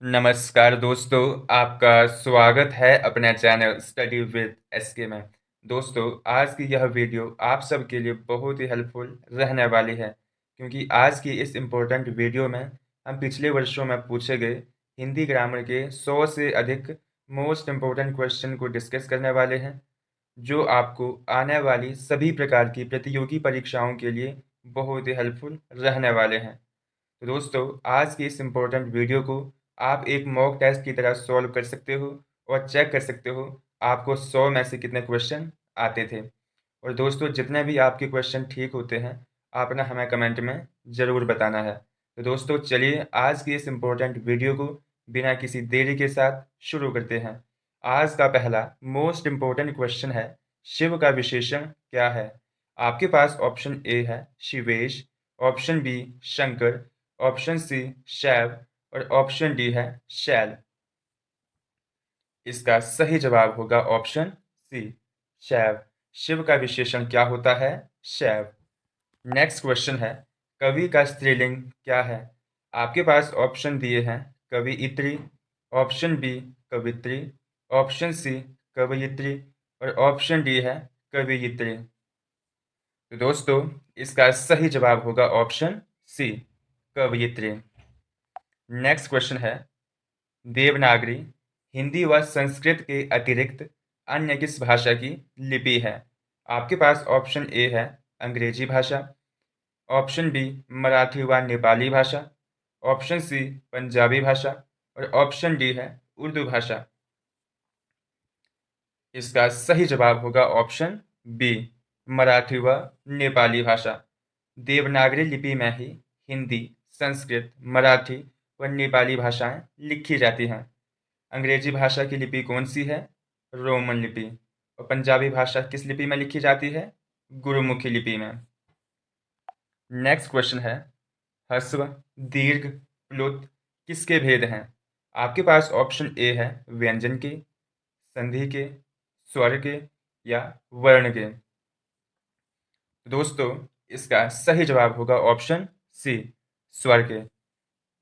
नमस्कार दोस्तों, आपका स्वागत है अपने चैनल स्टडी विद एसके में। दोस्तों, आज की यह वीडियो आप सबके लिए बहुत ही हेल्पफुल रहने वाली है, क्योंकि आज की इस इम्पोर्टेंट वीडियो में हम पिछले वर्षों में पूछे गए हिंदी ग्रामर के 100 से अधिक मोस्ट इम्पोर्टेंट क्वेश्चन को डिस्कस करने वाले हैं, जो आपको आने वाली सभी प्रकार की प्रतियोगी परीक्षाओं के लिए बहुत ही हेल्पफुल रहने वाले हैं। तो दोस्तों, आज की इस इम्पोर्टेंट वीडियो को आप एक मॉक टेस्ट की तरह सॉल्व कर सकते हो और चेक कर सकते हो आपको 100 में से कितने क्वेश्चन आते थे। और दोस्तों, जितने भी आपके क्वेश्चन ठीक होते हैं, आपने हमें कमेंट में ज़रूर बताना है। तो दोस्तों, चलिए आज की इस इम्पोर्टेंट वीडियो को बिना किसी देरी के साथ शुरू करते हैं। आज का पहला मोस्ट इम्पोर्टेंट क्वेश्चन है, शिव का विशेषण क्या है? आपके पास ऑप्शन ए है Shivesh, option B Shankar, option C Shaiv और ऑप्शन डी है शैल। इसका सही जवाब होगा ऑप्शन सी शैव। शिव का विशेषण क्या होता है? शैव। नेक्स्ट क्वेश्चन है, कवि का स्त्रीलिंग क्या है? आपके पास ऑप्शन दिए हैं कवियत्री, ऑप्शन बी कवित्री, ऑप्शन सी कवयित्री और ऑप्शन डी है कवियत्री। तो दोस्तों, इसका सही जवाब होगा ऑप्शन सी कवयित्री। नेक्स्ट क्वेश्चन है, देवनागरी हिंदी व संस्कृत के अतिरिक्त अन्य किस भाषा की लिपि है? आपके पास ऑप्शन ए है अंग्रेजी भाषा, ऑप्शन बी मराठी व नेपाली भाषा, ऑप्शन सी पंजाबी भाषा और ऑप्शन डी है उर्दू भाषा। इसका सही जवाब होगा ऑप्शन बी मराठी व नेपाली भाषा। देवनागरी लिपि में ही हिंदी, संस्कृत, मराठी व नेपाली भाषाएं लिखी जाती हैं। अंग्रेजी भाषा की लिपि कौन सी है? रोमन लिपि। और पंजाबी भाषा किस लिपि में लिखी जाती है? गुरुमुखी लिपि में। नेक्स्ट क्वेश्चन है, ह्रस्व, दीर्घ, प्लुत किसके भेद हैं? आपके पास ऑप्शन ए है व्यंजन के, संधि के, स्वर के या वर्ण के। दोस्तों, इसका सही जवाब होगा ऑप्शन सी स्वर के।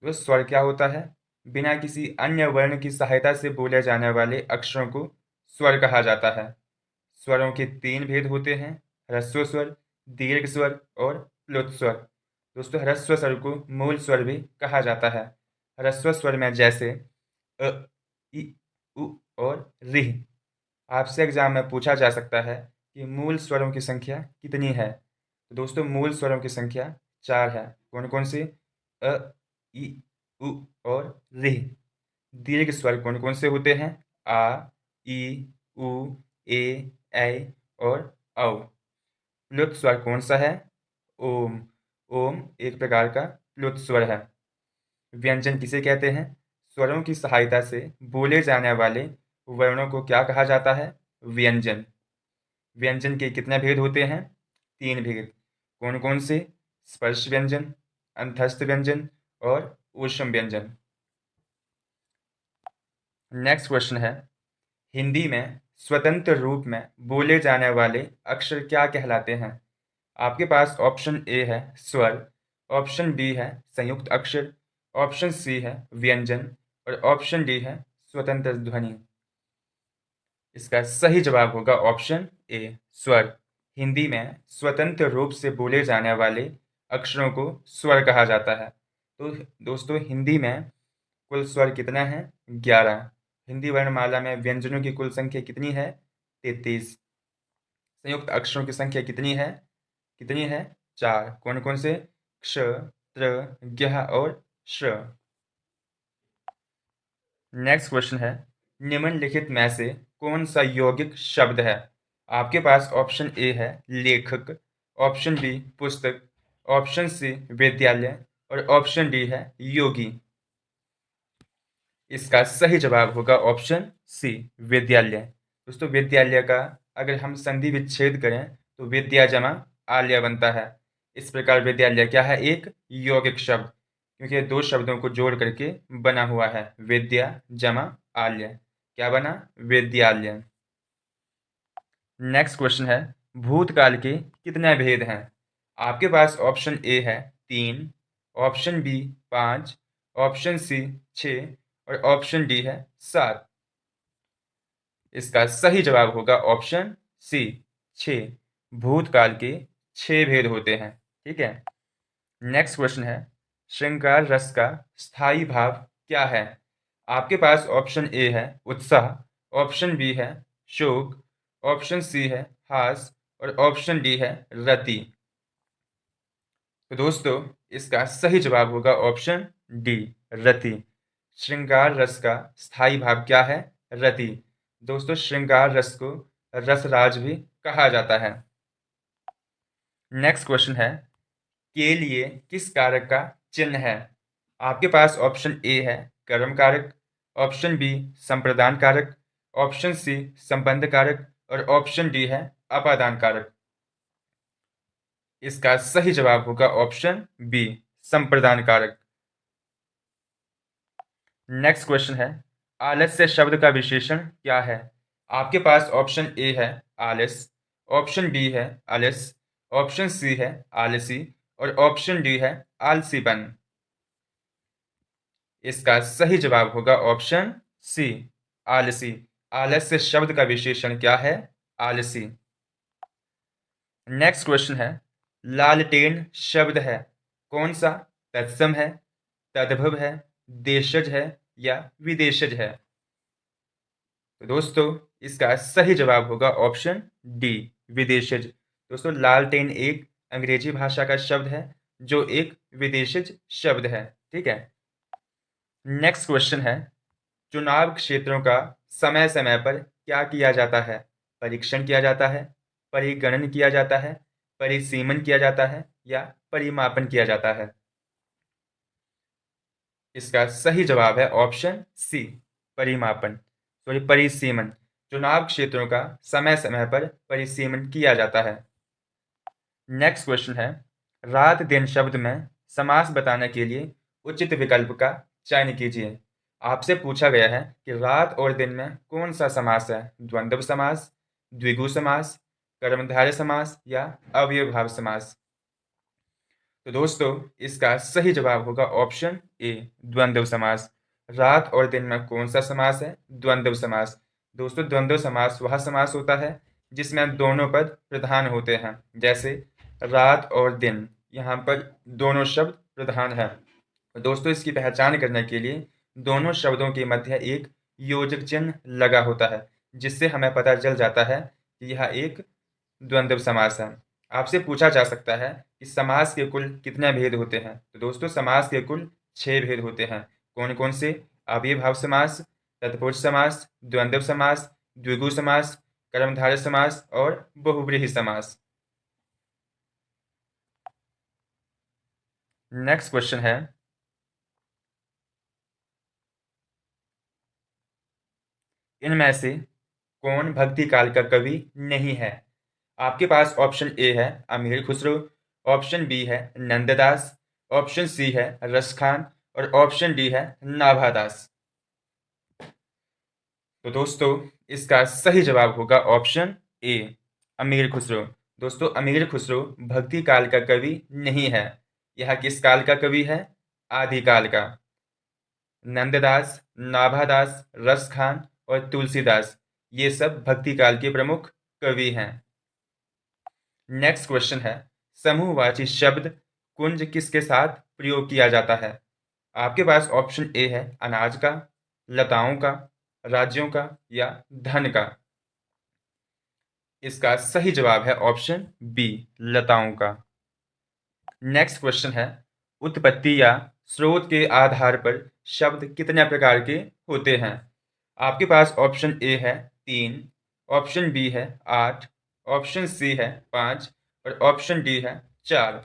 तो स्वर क्या होता है? बिना किसी अन्य वर्ण की सहायता से बोले जाने वाले अक्षरों को स्वर कहा जाता है। स्वरों के 3 भेद होते हैं, ह्रस्व स्वर, दीर्घ स्वर और प्लुत स्वर। दोस्तों, ह्रस्व स्वर को मूल स्वर भी कहा जाता है। ह्रस्व स्वर में जैसे अ, इ, उ और रिह। आपसे एग्जाम में पूछा जा सकता है कि मूल स्वरों की संख्या कितनी है? तो दोस्तों, मूल स्वरों की संख्या 4 है। कौन कौन सी? अ, इ, उ और रिह। दीर्घ स्वर कौन कौन से होते हैं? आ, ई, उ, ए, ऐ और औ। प्लुत स्वर कौन सा है? ओम। ओम एक प्रकार का प्लुत स्वर है। व्यंजन किसे कहते हैं? स्वरों की सहायता से बोले जाने वाले वर्णों को क्या कहा जाता है? व्यंजन। व्यंजन के कितने भेद होते हैं? 3 भेद। कौन कौन से? स्पर्श व्यंजन, अंतस्थ व्यंजन और ऊष्म व्यंजन। नेक्स्ट क्वेश्चन है, हिंदी में स्वतंत्र रूप में बोले जाने वाले अक्षर क्या कहलाते हैं? आपके पास ऑप्शन ए है स्वर, ऑप्शन बी है संयुक्त अक्षर, ऑप्शन सी है व्यंजन और ऑप्शन डी है स्वतंत्र ध्वनि। इसका सही जवाब होगा ऑप्शन ए स्वर। हिंदी में स्वतंत्र रूप से बोले जाने वाले अक्षरों को स्वर कहा जाता है। तो दोस्तों, हिंदी में कुल स्वर कितना है? 11। हिंदी वर्णमाला में व्यंजनों की कुल संख्या कितनी है? 33। संयुक्त अक्षरों की संख्या कितनी है? कितनी है? 4। कौन कौन से? क्ष, त्र, ज्ञ और श्र। नेक्स्ट क्वेश्चन है, निम्नलिखित में से कौन सा यौगिक शब्द है? आपके पास ऑप्शन ए है लेखक, ऑप्शन बी पुस्तक, ऑप्शन सी विद्यालय और ऑप्शन डी है योगी। इसका सही जवाब होगा ऑप्शन सी विद्यालय। दोस्तों, विद्यालय का अगर हम संधि विच्छेद करें तो विद्या जमा आलय बनता है। इस प्रकार विद्यालय क्या है? एक यौगिक शब्द, क्योंकि ये 2 शब्दों को जोड़ करके बना हुआ है। विद्या जमा आलय क्या बना? विद्यालय। नेक्स्ट क्वेश्चन है, भूतकाल के कितने भेद हैं? आपके पास ऑप्शन ए है 3, ऑप्शन बी 5, ऑप्शन सी 6 और ऑप्शन डी है 7। इसका सही जवाब होगा ऑप्शन सी 6। भूतकाल के 6 भेद होते हैं। ठीक है। नेक्स्ट क्वेश्चन है, श्रृंगार रस का स्थायी भाव क्या है? आपके पास ऑप्शन ए है उत्साह, ऑप्शन बी है शोक, ऑप्शन सी है हास और ऑप्शन डी है रति। तो दोस्तों, इसका सही जवाब होगा ऑप्शन डी रति। श्रृंगार रस का स्थायी भाव क्या है? रति। दोस्तों, श्रृंगार रस को रसराज भी कहा जाता है। नेक्स्ट क्वेश्चन है, के लिए किस कारक का चिन्ह है? आपके पास ऑप्शन ए है कर्म कारक, ऑप्शन बी संप्रदान कारक, ऑप्शन सी संबंध कारक और ऑप्शन डी है अपादान कारक। इसका सही जवाब होगा ऑप्शन बी संप्रदान कारक। नेक्स्ट क्वेश्चन है, आलस्य शब्द का विशेषण क्या है? आपके पास ऑप्शन ए है आलस, ऑप्शन बी है आलस, ऑप्शन सी है आलसी और ऑप्शन डी है आलसीपन। इसका सही जवाब होगा ऑप्शन सी आलसी। आलस्य शब्द का विशेषण क्या है? आलसी। नेक्स्ट क्वेश्चन है, लालटेन शब्द है कौन सा? तत्सम है, तद्भव है, देशज है या विदेशज है? तो दोस्तों, इसका सही जवाब होगा ऑप्शन डी विदेशज। दोस्तों, लालटेन एक अंग्रेजी भाषा का शब्द है जो एक विदेशज शब्द है। ठीक है। नेक्स्ट क्वेश्चन है, चुनाव क्षेत्रों का समय समय पर क्या किया जाता है? परीक्षण किया जाता है, परिगणन किया जाता है, परिसीमन किया जाता है या परिमापन किया जाता है? इसका सही जवाब है ऑप्शन सी परिमापन, सॉरी परिसीमन। चुनाव क्षेत्रों का समय समय पर परिसीमन किया जाता है। नेक्स्ट क्वेश्चन है, रात दिन शब्द में समास बताने के लिए उचित विकल्प का चयन कीजिए। आपसे पूछा गया है कि रात और दिन में कौन सा समास है? द्वंद्व समास, द्विगु समास, कर्मधारय समास या अव्ययभाव समास? तो दोस्तों, इसका सही जवाब होगा ऑप्शन ए द्वंद्व समास। रात और दिन में कौन सा समास है? द्वंद्व समास। दोस्तों, द्वंद्व समास वह समास होता है जिसमें दोनों पद प्रधान होते हैं, जैसे रात और दिन, यहाँ पर दोनों शब्द प्रधान हैं। दोस्तों, इसकी पहचान करने के लिए दोनों शब्दों के मध्य एक योजक चिन्ह लगा होता है, जिससे हमें पता चल जाता है कि यह एक द्वंद्व समास है। आपसे पूछा जा सकता है कि समास के कुल कितने भेद होते हैं? तो दोस्तों, समास के कुल 6 भेद होते हैं। कौन कौन से? अव्ययभाव समास, तत्पुरुष समास, द्वंद्व समास, द्विगु समास, कर्मधारय समास और बहुव्रीहि समास। नेक्स्ट क्वेश्चन है, इनमें से कौन भक्ति काल का कवि नहीं है? आपके पास ऑप्शन ए है अमीर खुसरो, ऑप्शन बी है नंददास, ऑप्शन सी है रसखान और ऑप्शन डी है नाभादास। तो दोस्तों, इसका सही जवाब होगा ऑप्शन ए अमीर खुसरो। दोस्तों, अमीर खुसरो भक्ति काल का कवि नहीं है। यह किस काल का कवि है? आदिकाल का। नंददास, नाभादास, रसखान और तुलसीदास, ये सब भक्ति काल के प्रमुख कवि हैं। नेक्स्ट क्वेश्चन है, समूहवाची शब्द कुंज किसके साथ प्रयोग किया जाता है? आपके पास ऑप्शन ए है अनाज का, लताओं का, राज्यों का या धन का? इसका सही जवाब है ऑप्शन बी लताओं का। नेक्स्ट क्वेश्चन है, उत्पत्ति या स्रोत के आधार पर शब्द कितने प्रकार के होते हैं? आपके पास ऑप्शन ए है 3, ऑप्शन बी है 8, ऑप्शन सी है 5 और ऑप्शन डी है 4।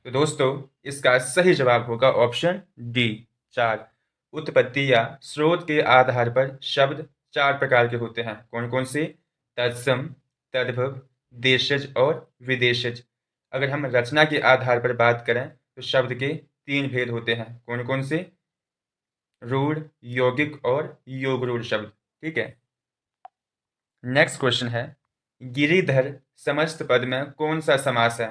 तो दोस्तों, इसका सही जवाब होगा ऑप्शन डी 4। उत्पत्ति या स्रोत के आधार पर शब्द 4 प्रकार के होते हैं। कौन कौन से? तत्सम, तद्भव, देशज और विदेशज। अगर हम रचना के आधार पर बात करें तो शब्द के 3 भेद होते हैं। कौन कौन से? रूढ़, यौगिक और योगरूढ़ शब्द। ठीक है। नेक्स्ट क्वेश्चन है, गिरिधर समस्त पद में कौन सा समास है?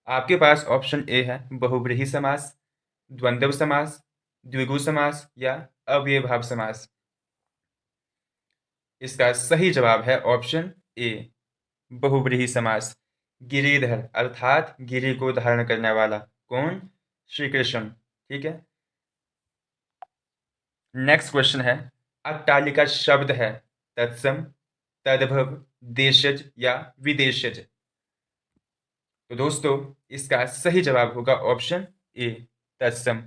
आपके पास ऑप्शन ए है बहुव्रीहि समास, द्वंद्व समास, द्विगु समास या अव्ययभाव समास? इसका सही जवाब है ऑप्शन ए, बहुव्रीहि समास। गिरिधर अर्थात गिरि को धारण करने वाला कौन? श्री कृष्ण। ठीक है। नेक्स्ट क्वेश्चन है, अट्टालिका शब्द है तत्सम, तद्भव, देशज या विदेशज? तो दोस्तों इसका सही जवाब होगा ऑप्शन ए, तत्सम।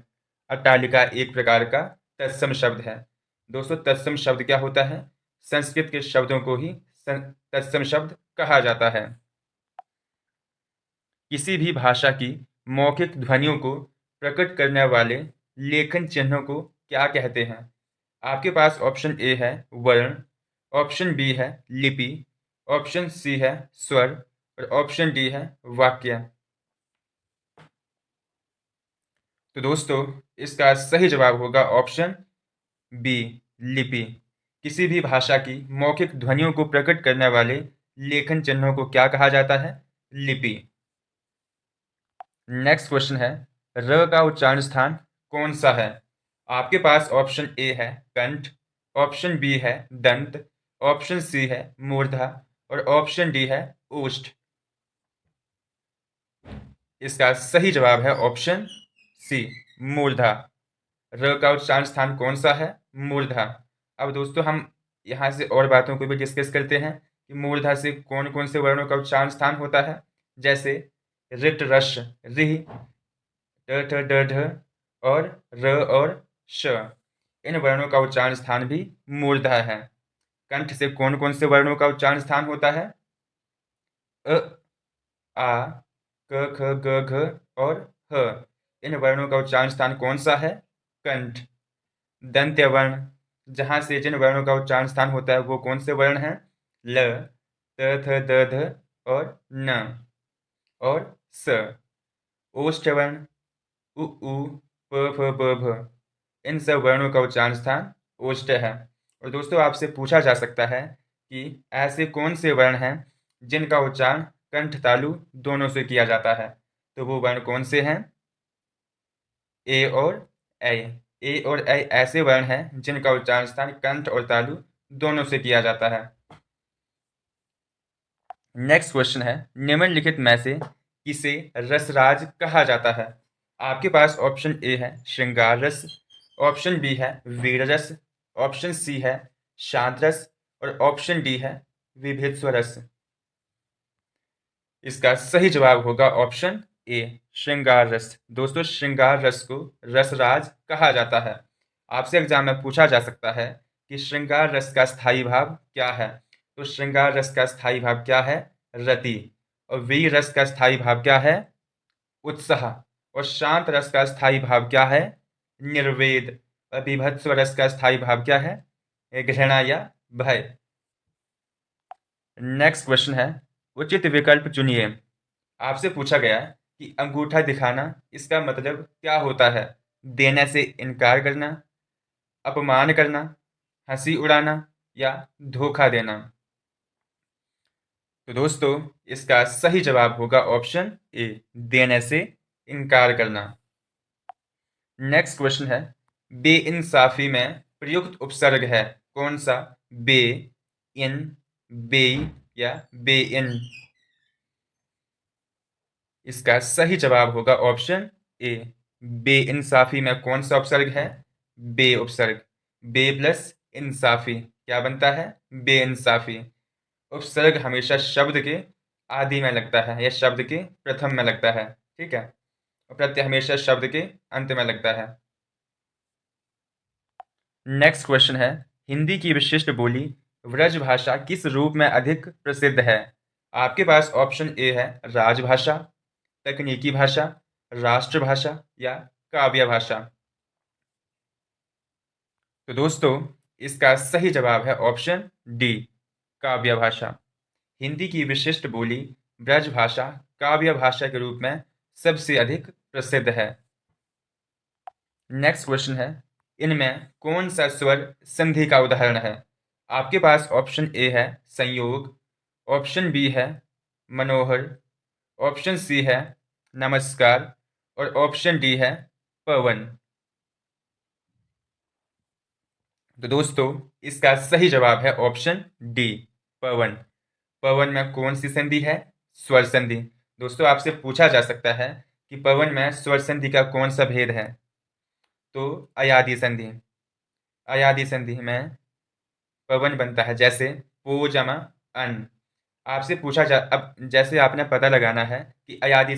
अट्टालिका एक प्रकार का तत्सम शब्द है। दोस्तों तत्सम शब्द क्या होता है? संस्कृत के शब्दों को ही तत्सम शब्द कहा जाता है। किसी भी भाषा की मौखिक ध्वनियों को प्रकट करने वाले लेखन चिन्हों को क्या कहते हैं? आपके पास ऑप्शन ए है वर्ण, ऑप्शन बी है लिपि, ऑप्शन सी है स्वर और ऑप्शन डी है वाक्य। तो दोस्तों इसका सही जवाब होगा ऑप्शन बी, लिपि। किसी भी भाषा की मौखिक ध्वनियों को प्रकट करने वाले लेखन चिन्हों को क्या कहा जाता है? लिपि। नेक्स्ट क्वेश्चन है, र का उच्चारण स्थान कौन सा है? आपके पास ऑप्शन ए है कंठ, ऑप्शन बी है दंत, ऑप्शन सी है मूर्धा और ऑप्शन डी है ओष्ठ। इसका सही जवाब है ऑप्शन सी, मूर्धा। र का उच्चारण स्थान कौन सा है? मूर्धा। अब दोस्तों हम यहाँ से और बातों को भी डिस्कस करते हैं कि मूर्धा से कौन कौन से वर्णों का उच्चारण स्थान होता है। जैसे रिट रश रिह, ट ठ ड ढ और र और श, इन वर्णों का उच्चारण स्थान भी मूर्धा है। कंठ से कौन कौन से वर्णों का उच्चारण स्थान होता है? अ, आ, क ख ग घ और ह, इन वर्णों का उच्चारण स्थान कौन सा है? कंठ। दंत्य वर्ण, जहाँ से जिन वर्णों का उच्चारण स्थान होता है वो कौन से वर्ण हैं? ल, त थ द ध और न और स। ओष्ठ वर्ण, उ प फ ब भ, इन सब वर्णों का उच्चारण स्थान ओष्ठ है। और दोस्तों आपसे पूछा जा सकता है कि ऐसे कौन से वर्ण हैं जिनका उच्चारण कंठ तालु दोनों से किया जाता है? तो वो वर्ण कौन से हैं? ए और ऐ। ए और ऐ ऐसे वर्ण हैं जिनका उच्चारण स्थान कंठ और तालु दोनों से किया जाता है। नेक्स्ट क्वेश्चन है, निम्नलिखित में से किसे रसराज कहा जाता है? आपके पास ऑप्शन ए है श्रृंगार रस, ऑप्शन बी है वीर रस, ऑप्शन सी है शांत रस और ऑप्शन डी है विभेत्स्व रस। इसका सही जवाब होगा ऑप्शन ए, श्रृंगार रस। दोस्तों श्रृंगार रस को रसराज कहा जाता है। आपसे एग्जाम में पूछा जा सकता है कि श्रृंगार रस का स्थायी भाव क्या है? तो श्रृंगार रस का स्थायी भाव क्या है? रति। और वीर रस का स्थायी भाव क्या है? उत्साह। और शांत रस का स्थायी भाव क्या है? निर्वेद। और बीभत्स रस का स्थायी भाव क्या है? घृणा या भय। नेक्स्ट क्वेश्चन है, उचित विकल्प चुनिए। आपसे पूछा गया कि अंगूठा दिखाना इसका मतलब क्या होता है? देने से इनकार करना, अपमान करना, हंसी उड़ाना या धोखा देना? तो दोस्तों इसका सही जवाब होगा ऑप्शन ए, देने से इनकार करना। नेक्स्ट क्वेश्चन है, बेइंसाफी में प्रयुक्त उपसर्ग है कौन सा? बे, इन, बेई या बेइन? इसका सही जवाब होगा ऑप्शन ए, बेइंसाफी में कौन सा उपसर्ग है? बे उपसर्ग। बे प्लस इंसाफी क्या बनता है? बेइंसाफी। उपसर्ग हमेशा शब्द के आदि में लगता है या शब्द के प्रथम में लगता है। ठीक है। और प्रत्यय हमेशा शब्द के अंत में लगता है। नेक्स्ट क्वेश्चन है, हिंदी की विशिष्ट बोली व्रजभाषा किस रूप में अधिक प्रसिद्ध है? आपके पास ऑप्शन ए है राजभाषा, तकनीकी भाषा, राष्ट्रभाषा या काव्य भाषा? तो दोस्तों इसका सही जवाब है ऑप्शन डी, काव्य भाषा। हिंदी की विशिष्ट बोली ब्रजभाषा काव्य भाषा के रूप में सबसे अधिक प्रसिद्ध है। नेक्स्ट क्वेश्चन है, इनमें कौन सा स्वर संधि का उदाहरण है? आपके पास ऑप्शन ए है संयोग, ऑप्शन बी है मनोहर, ऑप्शन सी है नमस्कार और ऑप्शन डी है पवन। तो दोस्तों इसका सही जवाब है ऑप्शन डी, पवन। पवन में कौन सी संधि है? स्वर संधि। दोस्तों आपसे पूछा जा सकता है कि पवन में स्वर संधि का कौन सा भेद है? तो अयादी संधि। अयादी संधि में पवन बनता है जैसे पो जमा अन। आपसे पूछा जा अब जैसे आपने पता लगाना है कि अयादी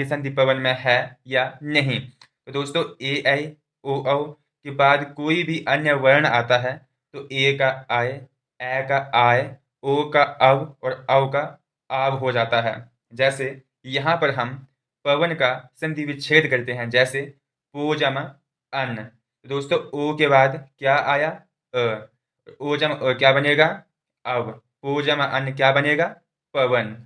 संधि पवन में है या नहीं। तो दोस्तों ए ऐ ओ औ के बाद कोई भी अन्य वर्ण आता है तो ए का आय, ए का आय, ओ का अव और औ का आव हो जाता है। जैसे यहाँ पर हम पवन का संधि विच्छेद करते हैं, जैसे पो जमा अन। तो दोस्तों ओ के बाद क्या आया? अ। ओ जमा क्या बनेगा? अव। पो जमा अन क्या बनेगा? पवन।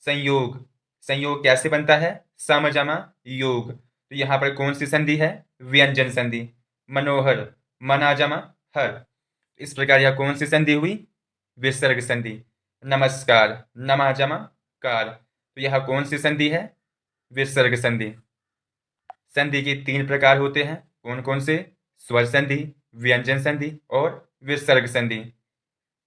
संयोग। संयोग कैसे बनता है? सम जमा योग। तो यहाँ पर कौन सी संधि है? व्यंजन संधि। मनोहर, मना जमा हर। इस प्रकार यह कौन सी संधि हुई? विसर्ग संधि। नमस्कार, नमा जमा कार। तो यह कौन सी संधि है? विसर्ग संधि। संधि के 3 प्रकार होते हैं, कौन कौन से? स्वर संधि, व्यंजन संधि और विसर्ग संधि।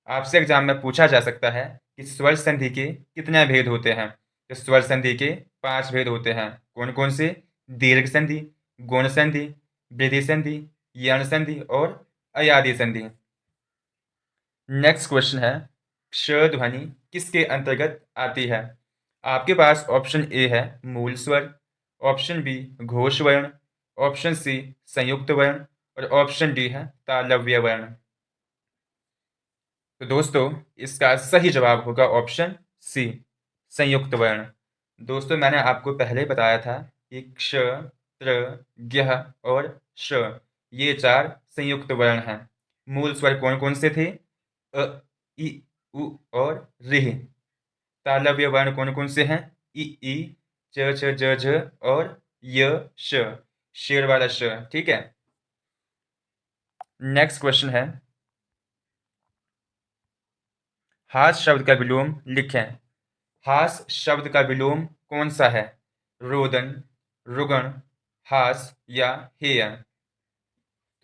आपसे एग्जाम में पूछा जा सकता है कि स्वर संधि के कितने भेद होते हैं? तो स्वर संधि के 5 भेद होते हैं, कौन कौन से? दीर्घ संधि, गुण संधि, वृद्धि संधि, यण संधि और अयादी संधि। नेक्स्ट क्वेश्चन है, क्ष ध्वनि किसके अंतर्गत आती है? आपके पास ऑप्शन ए है मूल स्वर, ऑप्शन बी घोष वर्ण, ऑप्शन सी संयुक्त वर्ण और ऑप्शन डी है तालव्य वर्ण। तो दोस्तों इसका सही जवाब होगा ऑप्शन सी, संयुक्त वर्ण। दोस्तों मैंने आपको पहले बताया था कि क्ष, त्र, ज्ञ और श ये 4 संयुक्त वर्ण हैं। मूल स्वर कौन कौन से थे? अ, इ, उ और ऋ। तालव्य वर्ण कौन कौन से हैं? इ, च, छ, ज, झ और य, श। शेर वाला श। ठीक है। नेक्स्ट क्वेश्चन है, हास शब्द का विलोम लिखें। हास शब्द का विलोम कौन सा है? रोदन, रुगण, हास या हेय?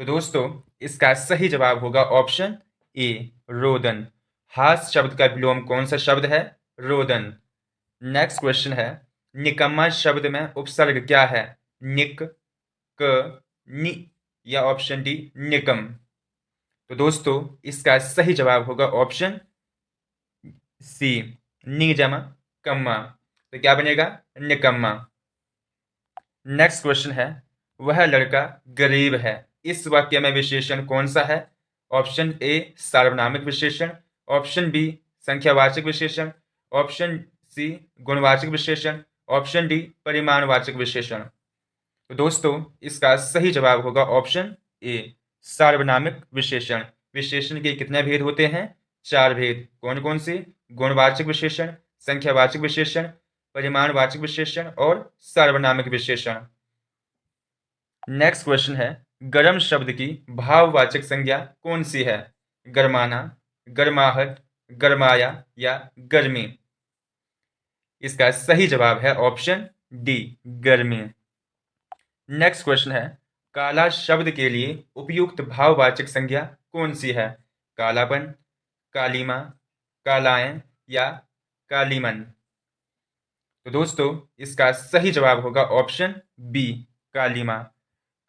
तो दोस्तों इसका सही जवाब होगा ऑप्शन ए, रोदन। हास शब्द का विलोम कौन सा शब्द है? रोदन। नेक्स्ट क्वेश्चन है, निकम्मा शब्द में उपसर्ग क्या है? निक, क, नि या ऑप्शन डी निकम? तो दोस्तों इसका सही जवाब होगा ऑप्शन सी, नि जमा कम्मा। तो क्या बनेगा? निकम्मा। नेक्स्ट क्वेश्चन है, वह लड़का गरीब है, इस वाक्य में विशेषण कौन सा है? ऑप्शन ए सार्वनामिक विशेषण, ऑप्शन बी संख्यावाचक विशेषण, ऑप्शन सी गुणवाचक विशेषण, ऑप्शन डी परिमाणवाचक विशेषण। तो दोस्तों इसका सही जवाब होगा ऑप्शन ए, सार्वनामिक विशेषण। विशेषण के कितने भेद होते हैं? 4 भेद। कौन कौन से? गुणवाचक विशेषण, संख्यावाचक विशेषण, परिमाणवाचक विशेषण और सार्वनामिक विशेषण। नेक्स्ट क्वेश्चन है, गर्म शब्द की भाववाचक संज्ञा कौन सी है? गरमाना, गर्माहट, गरमाया या गर्मी? इसका सही जवाब है ऑप्शन डी, गर्मी। नेक्स्ट क्वेश्चन है, काला शब्द के लिए उपयुक्त भाववाचक संज्ञा कौन सी है? कालापन, कालीमा, कालायन या कालीमन? तो दोस्तों इसका सही जवाब होगा ऑप्शन बी, कालीमा।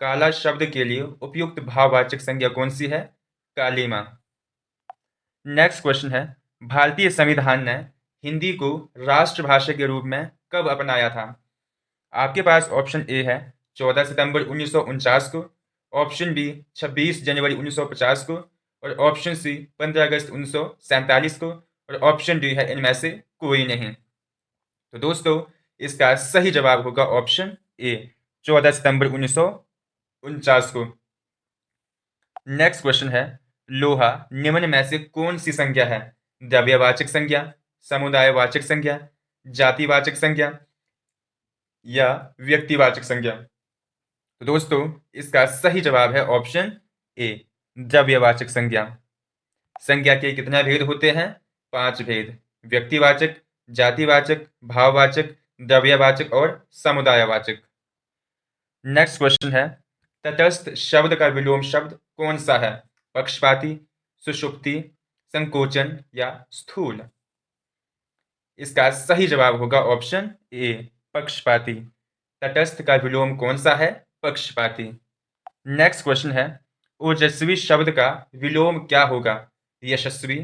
काला शब्द के लिए उपयुक्त भाववाचक संज्ञा कौन सी है? कालीमा। नेक्स्ट क्वेश्चन है, भारतीय संविधान ने हिंदी को राष्ट्रभाषा के रूप में कब अपनाया था? आपके पास ऑप्शन ए है 14 सितंबर 1949 को, ऑप्शन बी 26 जनवरी 1950 को और ऑप्शन सी 15 अगस्त 1947 को और ऑप्शन डी है इनमें से कोई नहीं। तो दोस्तों इसका सही जवाब होगा ऑप्शन ए, 14 सितंबर 1949 को। नेक्स्ट क्वेश्चन है, लोहा निम्न में से कौन सी संज्ञा है? द्रव्यवाचक संज्ञा, समुदायवाचक संज्ञा, जातिवाचक संज्ञा या व्यक्तिवाचक संज्ञा? तो दोस्तों इसका सही जवाब है ऑप्शन ए, द्रव्यवाचक संज्ञा। संज्ञा के कितने भेद होते हैं? 5 भेद। व्यक्तिवाचक, जातिवाचक, भाववाचक, द्रव्यवाचक और समुदायवाचक। नेक्स्ट क्वेश्चन है, तटस्थ शब्द का विलोम शब्द कौन सा है? पक्षपाती, सुषुप्ति, संकोचन या स्थूल? इसका सही जवाब होगा ऑप्शन ए, पक्षपाती। तटस्थ का विलोम कौन सा है? पक्षपाती। नेक्स्ट क्वेश्चन है, ओजस्वी शब्द का विलोम क्या होगा? यशस्वी,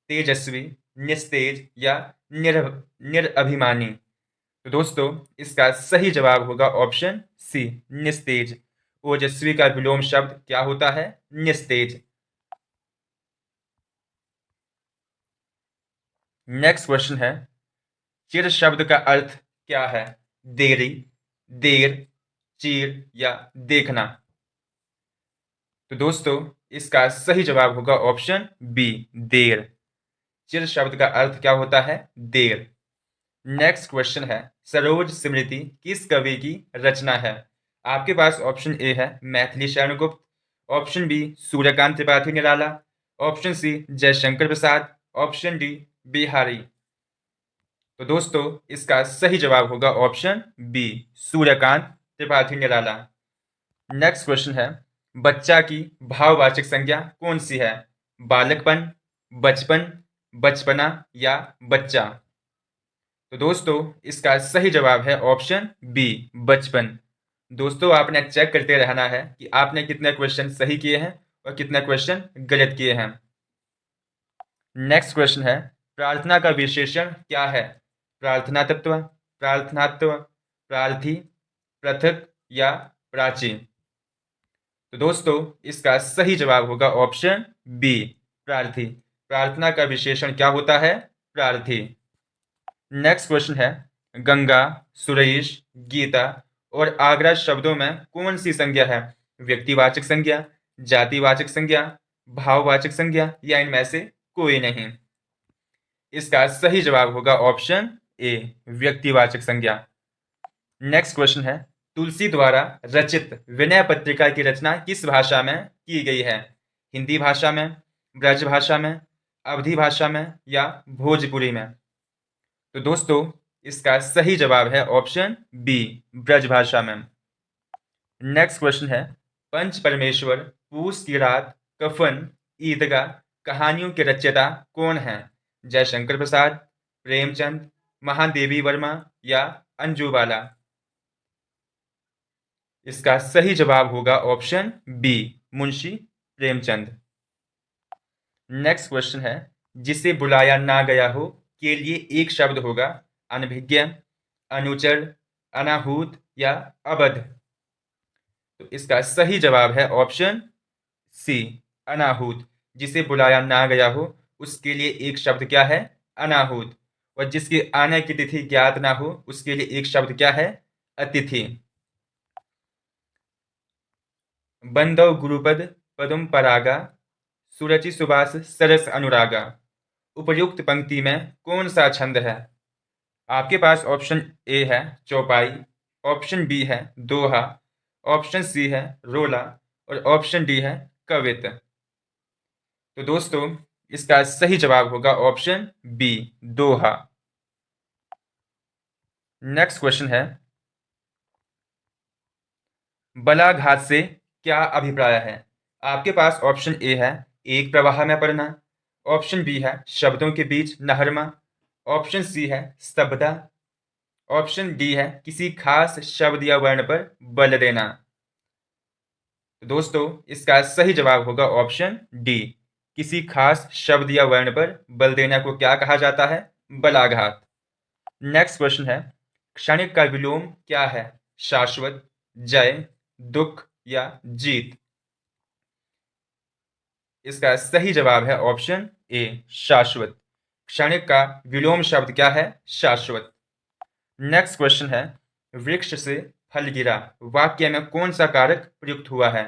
तेजस्वी, निस्तेज या निरअभिमानी? तो दोस्तों, इसका सही जवाब होगा ऑप्शन सी, निस्तेज। ओजस्वी का विलोम शब्द क्या होता है? निस्तेज। नेक्स्ट क्वेश्चन है, चिर शब्द का अर्थ क्या है? देरी, देर, चीर या देखना? तो दोस्तों, इसका सही जवाब होगा ऑप्शन बी, देर। चिर शब्द का अर्थ क्या होता है? देर। नेक्स्ट क्वेश्चन है, सरोज स्मृति किस कवि की रचना है? आपके पास ऑप्शन ए है Maithili Sharan Gupt, option B Suryakant Tripathi Nirala, option C Jaishankar Prasad, option D Bihari. तो दोस्तों, इसका सही जवाब होगा option B, Suryakant Tripathi Nirala. Next question है, बच्चा की भाववाचक संज्ञा कौन सी है? बालकपन, बचपन, बचपना या बच्चा? तो दोस्तों, इसका सही जवाब है ऑप्शन बी, बचपन। दोस्तों, आपने चेक करते रहना है कि आपने कितने क्वेश्चन सही किए हैं और कितने क्वेश्चन गलत किए हैं। नेक्स्ट क्वेश्चन है, प्रार्थना का विशेषण क्या है? प्रार्थना तत्व, प्रार्थनात्व, प्रार्थी, पृथक या प्राची? तो दोस्तों, इसका सही जवाब होगा ऑप्शन बी, प्रार्थी। प्रार्थना का विशेषण क्या होता है? प्रार्थी। नेक्स्ट क्वेश्चन है, गंगा, सुरेश, गीता और आगरा शब्दों में कौन सी संज्ञा है? व्यक्तिवाचक संज्ञा, जातिवाचक संज्ञा, भाववाचक संज्ञा या इनमें से कोई नहीं? इसका सही जवाब होगा ऑप्शन ए, व्यक्तिवाचक संज्ञा। नेक्स्ट क्वेश्चन है, तुलसी द्वारा रचित विनय पत्रिका की रचना किस भाषा में की गई है? हिंदी भाषा में, ब्रज भाषा में, अवधी भाषा में या भोजपुरी में? तो दोस्तों, इसका सही जवाब है ऑप्शन बी, ब्रज भाषा में। नेक्स्ट क्वेश्चन है, पंच परमेश्वर, पूस की रात, कफन, ईदगाह कहानियों के रचयिता कौन हैं? जयशंकर प्रसाद, प्रेमचंद, महादेवी वर्मा या अंजू बाला? इसका सही जवाब होगा option B, Munshi Premchand. Next question है, जिसे बुलाया ना गया हो के लिए एक शब्द होगा, अनभिज्ञ, अनुचर, अनाहूत या अबध? तो इसका सही जवाब है ऑप्शन सी, अनाहूत। जिसे बुलाया ना गया हो उसके लिए एक शब्द क्या है? अनाहूत। और जिसके आने की तिथि ज्ञात ना हो उसके लिए एक शब्द क्या है? अतिथि। बंदव गुरुपद पदम परागा, सुरचि सुबास सरस अनुरागा। उपर्युक्त पंक्ति में कौन सा छंद है? आपके पास ऑप्शन ए है चौपाई, ऑप्शन बी है दोहा, ऑप्शन सी है रोला और ऑप्शन डी है कवित। तो दोस्तों, इसका सही जवाब होगा ऑप्शन बी, दोहा। नेक्स्ट क्वेश्चन है, बलाघात से क्या अभिप्राय है? आपके पास ऑप्शन ए है एक प्रवाह में पड़ना, ऑप्शन बी है शब्दों के बीच नहरमा, ऑप्शन सी है स्तब्धता, ऑप्शन डी है किसी खास शब्द या वर्ण पर बल देना। तो दोस्तों, इसका सही जवाब होगा ऑप्शन डी, किसी खास शब्द या वर्ण पर बल देना को क्या कहा जाता है? बलाघात। नेक्स्ट क्वेश्चन है, क्षणिक का विलोम क्या है? शाश्वत, जय, दुख या जीत? इसका सही जवाब है ऑप्शन ए, शाश्वत। क्षणिक का विलोम शब्द क्या है? शाश्वत। नेक्स्ट क्वेश्चन है, वृक्ष से फल गिरा वाक्य में कौन सा कारक प्रयुक्त हुआ है?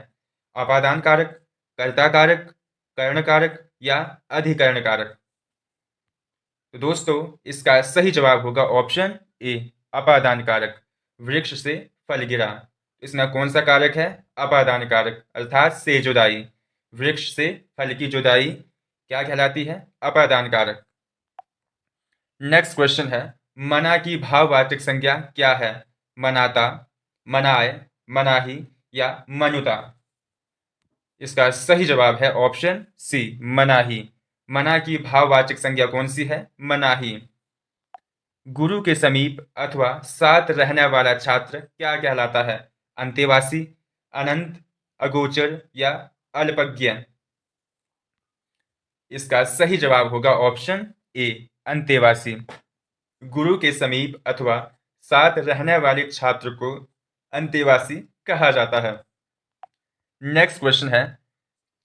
अपादान कारक, कर्ता कारक, कर्ण कारक या अधिकरण कारक? तो दोस्तों, इसका सही जवाब होगा ऑप्शन ए, अपादान कारक। वृक्ष से फल गिरा, इसमें कौन सा कारक है? अपादान कारक, अर्थात से जुदाई। वृक्ष से फल की जुदाई क्या कहलाती है? अपादान कारक। नेक्स्ट क्वेश्चन है, मना की भाववाचक संज्ञा क्या है? मनाता, मनाए, मनाही या मनुता। इसका सही जवाब है ऑप्शन सी, मनाही। मना की भाववाचक संज्ञा कौन सी है? मनाही। गुरु के समीप अथवा साथ रहने वाला छात्र क्या कहलाता है? अंतेवासी, अनंत, अगोचर या अल्पज्ञ। इसका सही जवाब होगा ऑप्शन ए, अंतेवासी। गुरु के समीप अथवा साथ रहने वाले छात्र को अंतेवासी कहा जाता है। नेक्स्ट क्वेश्चन है,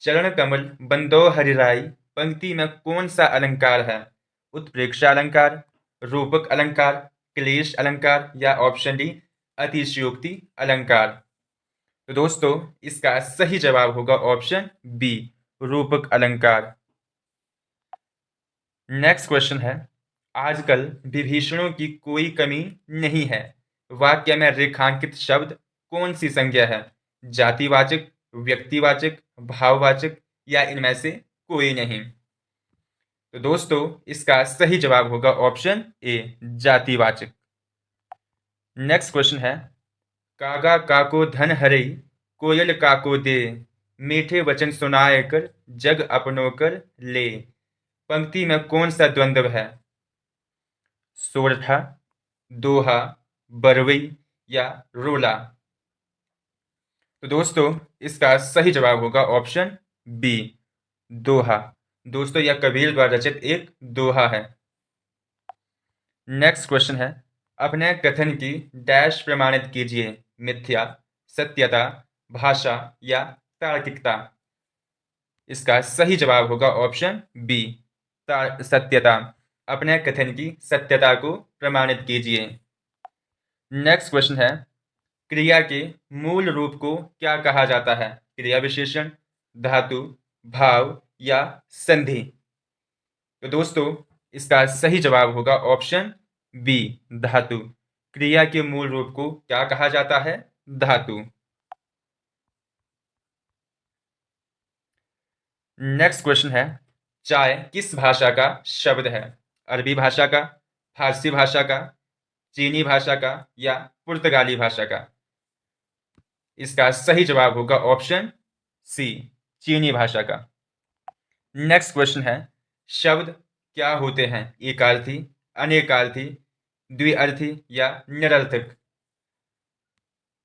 चरण कमल बंदो हरिराई पंक्ति में कौन सा अलंकार है? उत्प्रेक्षा अलंकार, रूपक अलंकार, क्लेश अलंकार या ऑप्शन डी, अतिशयोक्ति अलंकार। तो दोस्तों इसका सही जवाब होगा ऑप्शन बी, रूपक अलंकार। नेक्स्ट क्वेश्चन है, आजकल विभीषणों की कोई कमी नहीं है वाक्य में रेखांकित शब्द कौन सी संज्ञा है? जातिवाचक, व्यक्तिवाचक, भाववाचक या इनमें से कोई नहीं। तो दोस्तों इसका सही जवाब होगा ऑप्शन ए, जातिवाचक। नेक्स्ट क्वेश्चन है, कागा काको धन हरई कोयल काको दे मीठे वचन सुनाए कर जग अपनों कर ले। पंक्ति में कौन सा द्वंद्व है? सोरठा, दोहा, बरवई या रोला। तो दोस्तों इसका सही जवाब होगा ऑप्शन बी, दोहा। दोस्तों यह कबीर द्वारा रचित एक दोहा है। नेक्स्ट क्वेश्चन है, अपने कथन की डैश प्रमाणित कीजिए, मिथ्या, सत्यता, भाषा या तार्किकता। इसका सही जवाब होगा ऑप्शन बी, सत्यता। अपने कथन की सत्यता को प्रमाणित कीजिए। नेक्स्ट क्वेश्चन है, क्रिया के मूल रूप को क्या कहा जाता है? क्रिया विशेषण, धातु, भाव या संधि। तो दोस्तों इसका सही जवाब होगा ऑप्शन बी, धातु। क्रिया के मूल रूप को क्या कहा जाता है? धातु। नेक्स्ट क्वेश्चन है, चाय किस भाषा का शब्द है? अरबी भाषा का, फारसी भाषा का, चीनी भाषा का या पुर्तगाली भाषा का। इसका सही जवाब होगा ऑप्शन सी, चीनी भाषा का। नेक्स्ट क्वेश्चन है, शब्द क्या होते हैं? एकार्थी, अनेकार्थी, द्विअर्थी या निरर्थक।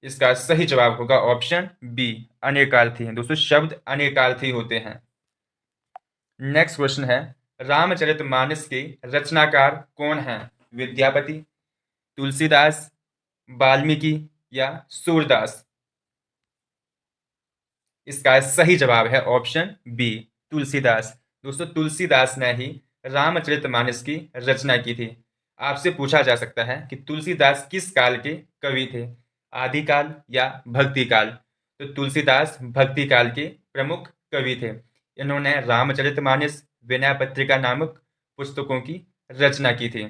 इसका सही जवाब होगा ऑप्शन बी, अनेकार्थी। दोस्तों शब्द अनेकार्थी होते हैं। नेक्स्ट क्वेश्चन है, रामचरितमानस के रचनाकार कौन हैं? विद्यापति, तुलसीदास, वाल्मीकि या सूरदास। इसका सही जवाब है ऑप्शन बी, तुलसीदास। दोस्तों तुलसीदास ने ही रामचरितमानस की रचना की थी। आपसे पूछा जा सकता है कि तुलसीदास किस काल के कवि थे, आदिकाल या भक्ति काल। तो तुलसीदास भक्ति काल के प्रमुख कवि थे। इन्होंने रामचरितमानस, विनय पत्रिका नामक पुस्तकों की रचना की थी।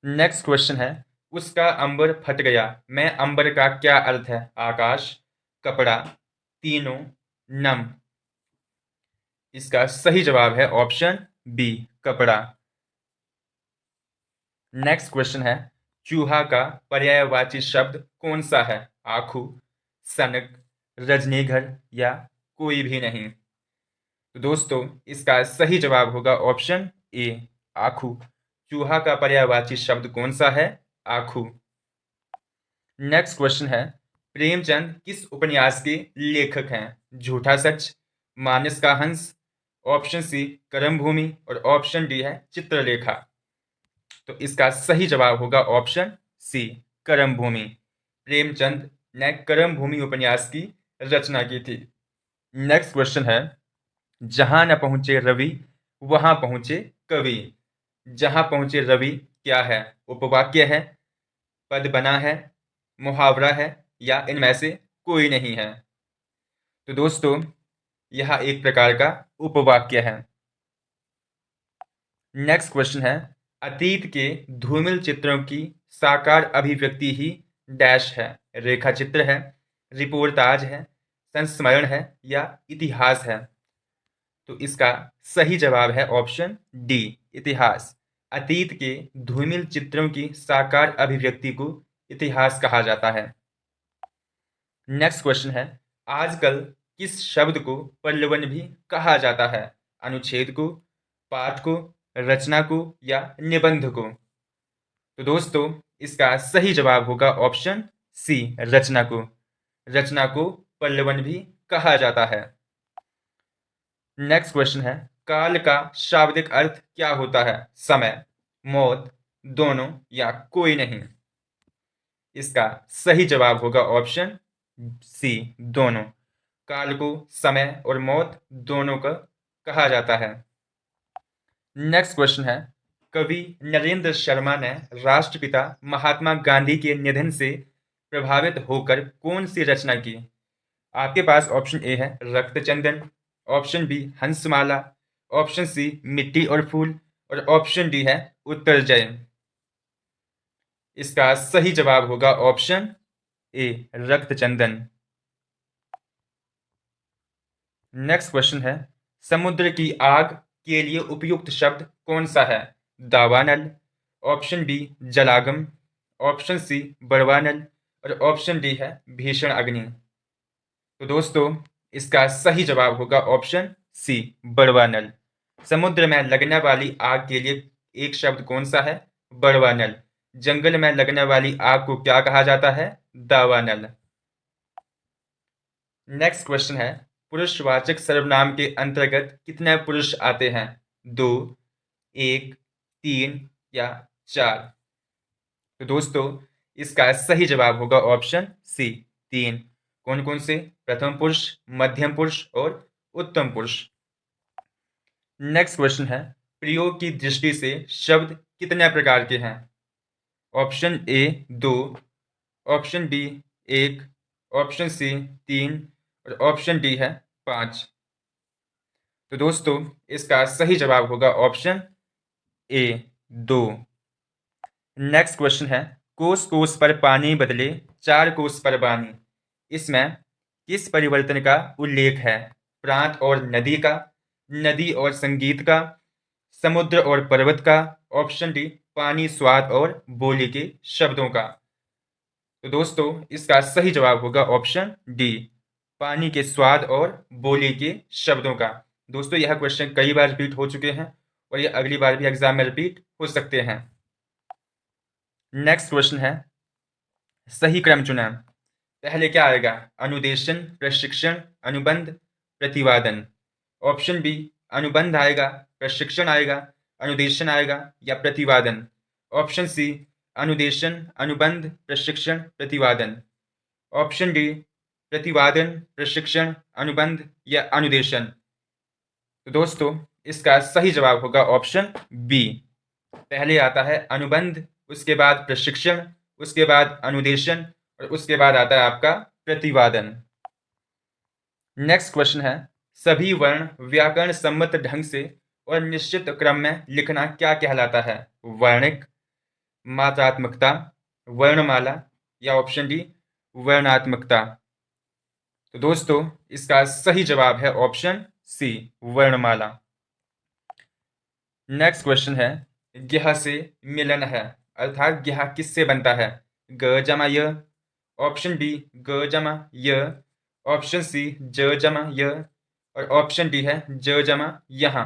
नेक्स्ट क्वेश्चन है, उसका अंबर फट गया में अंबर का क्या अर्थ है? आकाश, कपड़ा, तीनों, नम। इसका सही जवाब है ऑप्शन बी, कपड़ा। नेक्स्ट क्वेश्चन है, चूहा का पर्यायवाची शब्द कौन सा है? आखू, सनक, रजनीघर या कोई भी नहीं। तो दोस्तों इसका सही जवाब होगा ऑप्शन ए, आखू। चूहा का पर्यायवाची शब्द कौन सा है? आखू। नेक्स्ट क्वेश्चन है, प्रेमचंद किस उपन्यास के लेखक हैं? झूठा सच, मानस का हंस, ऑप्शन सी कर्मभूमि और ऑप्शन डी है चित्रलेखा। तो इसका सही जवाब होगा ऑप्शन सी, कर्मभूमि। प्रेमचंद ने कर्मभूमि उपन्यास की रचना की थी। नेक्स्ट क्वेश्चन है, जहां न पहुंचे रवि वहां पहुंचे कवि। जहां पहुंचे रवि क्या है? उपवाक्य है, पद बना है, मुहावरा है या इनमें से कोई नहीं है। तो दोस्तों यह एक प्रकार का उपवाक्य है। नेक्स्ट क्वेश्चन है, अतीत के धूमिल चित्रों की साकार अभिव्यक्ति ही डैश है। रेखा चित्र है, रिपोर्टाज है, संस्मरण है या इतिहास है। तो इसका सही जवाब है ऑप्शन डी, इतिहास। अतीत के धूमिल चित्रों की साकार अभिव्यक्ति को इतिहास कहा जाता है। नेक्स्ट क्वेश्चन है, आजकल किस शब्द को प्रलोभन भी कहा जाता है? अनुच्छेद को, पाठ को, रचना को या निबंध को? तो दोस्तों, इसका सही जवाब होगा ऑप्शन सी, रचना को। रचना को प्रलोभन भी कहा जाता है। नेक्स्ट क्वेश्चन है, काल का शाब्दिक अर्थ क्या होता है? समय, मौत, दोनों या कोई नहीं? इसका सही जवाब होगा ऑप्शन सी, दोनों। काल को समय और मौत दोनों का कहा जाता है। नेक्स्ट क्वेश्चन है, कवि नरेंद्र शर्मा ने राष्ट्रपिता महात्मा गांधी के निधन से प्रभावित होकर कौन सी रचना की? आपके पास ऑप्शन ए है रक्तचंदन, ऑप्शन बी हंसमाला, ऑप्शन सी मिट्टी और फूल और ऑप्शन डी है उत्तर जय। इसका सही जवाब होगा ऑप्शन ए, रक्तचंदन। नेक्स्ट क्वेश्चन है, समुद्र की आग के लिए उपयुक्त शब्द कौन सा है? दावानल, ऑप्शन बी जलागम, ऑप्शन सी बड़वानल और ऑप्शन डी है भीषण अग्नि। तो दोस्तों, इसका सही जवाब होगा ऑप्शन सी, बड़वानल। समुद्र में लगने वाली आग के लिए एक शब्द कौन सा है? बड़वानल। जंगल में लगने वाली आग को क्या कहा जाता है? दावानल। नेक्स्ट क्वेश्चन है, पुरुषवाचक सर्वनाम के अंतर्गत कितने पुरुष आते हैं? 2, 1, 3 या 4? तो दोस्तों, इसका सही जवाब होगा ऑप्शन सी, 3। कौन कौन से? प्रथम पुरुष, मध्यम पुरुष और उत्तम पुरुष। नेक्स्ट क्वेश्चन है, प्रयोग की दृष्टि से शब्द कितने प्रकार के हैं? Option A 2, option B 1, option C 3 और ऑप्शन डी है 5। तो दोस्तों, इसका सही जवाब होगा ऑप्शन ए, 2। नेक्स्ट क्वेश्चन है, कोस कोस पर पानी बदले 4 कोस पर बानी। इसमें किस परिवर्तन का उल्लेख है? प्रांत और नदी का, नदी और संगीत का, समुद्र और पर्वत का, ऑप्शन डी पानी, स्वाद और बोली के शब्दों का। तो दोस्तों, इसका सही जवाब होगा ऑप्शन डी, पानी के स्वाद और बोली के शब्दों का। दोस्तों, यह क्वेश्चन कई बार रिपीट हो चुके हैं और ये अगली बार भी एग्जाम में रिपीट हो सकते हैं। नेक्स्ट क्वेश्चन है, सही क्रम चुना। पहले क्या आएगा? अनुदेशन, प्रशिक्षण, अनुबंध, प्रतिवादन। ऑप्शन बी, अनुबंध आएगा, प्रशिक्षण आएगा, अनुदेशन आएगा या प्रतिवादन। ऑप्शन सी, अनुदेशन, अनुबंध, प्रशिक्षण, प्रतिवादन। ऑप्शन डी, प्रतिवादन, प्रशिक्षण, अनुबंध या अनुदेशन। तो दोस्तों, इसका सही जवाब होगा ऑप्शन बी। पहले आता है अनुबंध, उसके बाद प्रशिक्षण, उसके बाद अनुदेशन और उसके बाद आता है आपका प्रतिवादन। नेक्स्ट क्वेश्चन है, सभी वर्ण व्याकरण सम्मत ढंग से और निश्चित क्रम में लिखना क्या कहलाता है? वर्णिक, मात्रात्मकता, वर्णमाला या ऑप्शन डी वर्णात्मकता। तो दोस्तों, इसका सही जवाब है ऑप्शन सी, वर्णमाला। नेक्स्ट क्वेश्चन है, ज्ञ से मिलन है, अर्थात ज्ञ किससे बनता है? ग जमा य, ऑप्शन बी ग जमा य, ऑप्शन सी ज जमा य और ऑप्शन डी है ज जमा यहाँ।